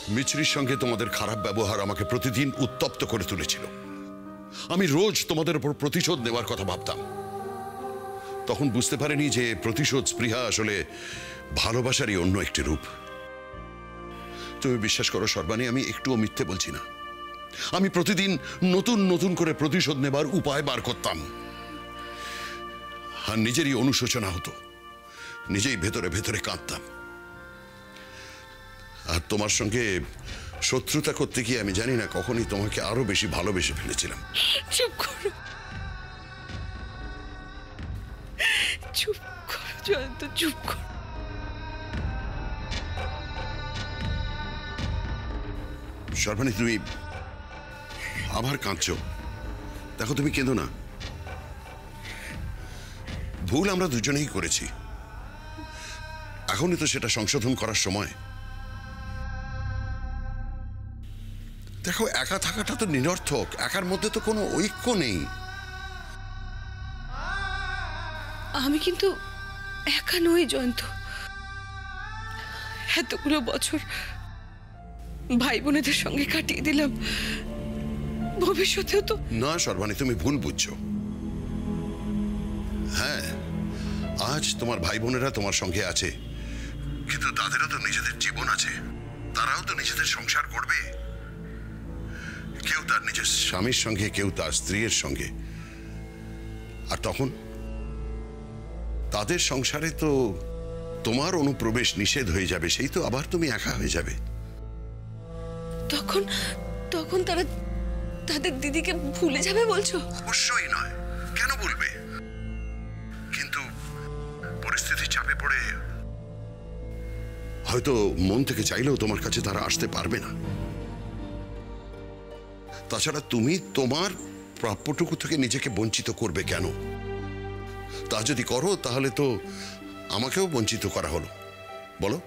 মিছরির সঙ্গে তোমাদের খারাপ ব্যবহার আমাকে প্রতিদিন উত্তপ্ত করে তুলেছিল। আমি রোজ তোমাদের উপর প্রতিশোধ নেওয়ার কথা ভাবতাম। তখন বুঝতে পারিনি যে প্রতিশোধ স্পৃহা আসলে ভালোবাসারই অন্য একটি রূপ। তুমি বিশ্বাস করো সর্বাণী, আমি একটুও মিথ্যে বলছি না। আমি প্রতিদিন নতুন নতুন করে প্রতিশোধ নেবার উপায় বার করতাম, আর নিজেরই অনুশোচনা হতো, নিজেই ভেতরে ভেতরে কাঁদতাম। আর তোমার সঙ্গে শত্রুতা করতে গিয়ে আমি জানি না কখনই তোমাকে আরো বেশি ভালোবেসে ফেলেছিলাম। চুপ করো, চুপ করো জয়ন্ত, চুপ করো। সর্বাণী, তুমি আবার কাঁদছো। দেখো, তুমি কেঁদো না। ভুল আমরা দুজনেই করেছি, এখনই তো সেটা সংশোধন করার সময়। দেখো, একা থাকাটা তো নিরর্থক, একার মধ্যে তো কোনো ঐক্য নেই। আমি কিন্তু একা নই জয়ন্ত, এতগুলো বছর ভাই বোনেদের সঙ্গে কাটিয়ে দিলাম, ভবিষ্যতেও তো। না সর্বাণী, তুমি ভুল বুঝছো। হ্যাঁ, আজ তোমার ভাই বোনেরা তোমার সঙ্গে আছে, কিন্তু তাদেরও তো নিজেদের জীবন আছে, তারাও তো নিজেদের সংসার করবে। কেউ তার নিজের স্বামীর সঙ্গে, কেউ তার স্ত্রীর সঙ্গে। আর তখন তাদের সংসারে তো তোমার অনুপ্রবেশ নিষেধ হয়ে যাবে, সেই তো আবার তুমি একা হয়ে যাবে। তখন তখন তারা তাদের দিদিকে ভুলে যাবে বলছো? অবশ্যই নয়, কেন বলবে? কিন্তু পরিস্থিতির চাপে পড়ে হয়তো মন থেকে চাইলেও তোমার কাছে তারা আসতে পারবে না। তাছাড়া তুমি তোমার প্রাপ্যটুকু থেকে নিজেকে বঞ্চিত করবে কেন? তা যদি করো তাহলে তো আমাকেও বঞ্চিত করা হলো। বলো।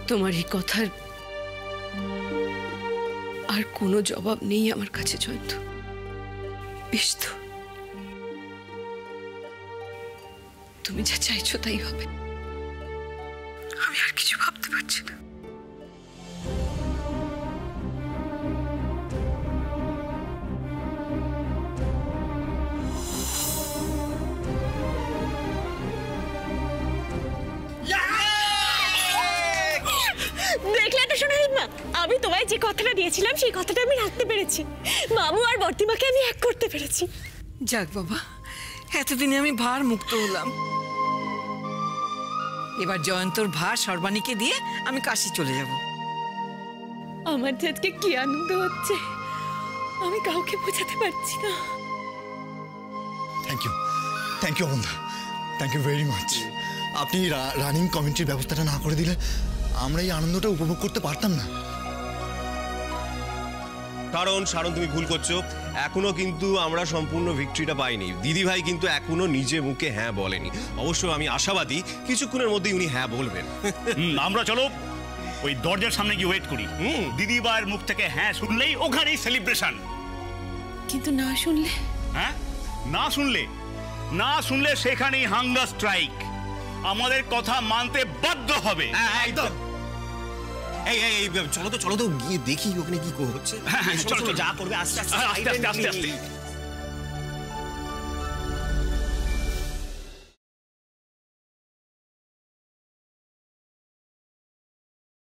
তোমার এই কথার আর কোনো জবাব নেই আমার কাছে জয়ন্ত। বেশ তো, তুমি যা চাইছো তাই হবে, আমি আর কিছু ভাবতে পারছি না। দেখলে তো সোনালি মা, আমি তোমায় যে কথাটা দিয়েছিলাম সেই কথাটা আমি রাখতে পেরেছি। মামু আর বর্তিমাকে আমি এক করতে পেরেছি। যাক বাবা, এতদিনে আমি ভার মুক্ত হলাম। এবার জয়ন্তর ভার সর্বাণীকে দিয়ে আমি কাশি চলে যাব। আমার যে আজকে কি আনন্দ হচ্ছে আমি কাউকে বোঝাতে পারছি না। Thank you Amanda, thank you very much. আপনি রানিং কমিটির ব্যবস্থাটা না করে দিলে আমরা এই আনন্দটা উপভোগ করতে পারতাম না। কারণ শারণ, তুমি ভুল করছো, এখনো কিন্তু আমরা সম্পূর্ণ ভিক্টরিটা পাইনি। দিদি ভাই কিন্তু এখনো নিজে মুখে হ্যাঁ বলেনি। অবশ্য আমি আশাবাদী কিছুক্ষণের মধ্যেই উনি হ্যাঁ বলবেন। আমরা চলো ওই দরজার সামনে গিয়ে ওয়েট করি। দিদি ভাইয়ের মুখ থেকে হ্যাঁ শুনলেই ওখানেই সেলিব্রেশন। কিন্তু না শুনলে? হ্যাঁ, না শুনলে সেখানেই হাঙ্গার স্ট্রাইক। আমাদের কথা মানতে বাধ্য হবে। চলো তো গিয়ে দেখি ওখানে কি হচ্ছে। চলো, যা করবে আস্তে আস্তে।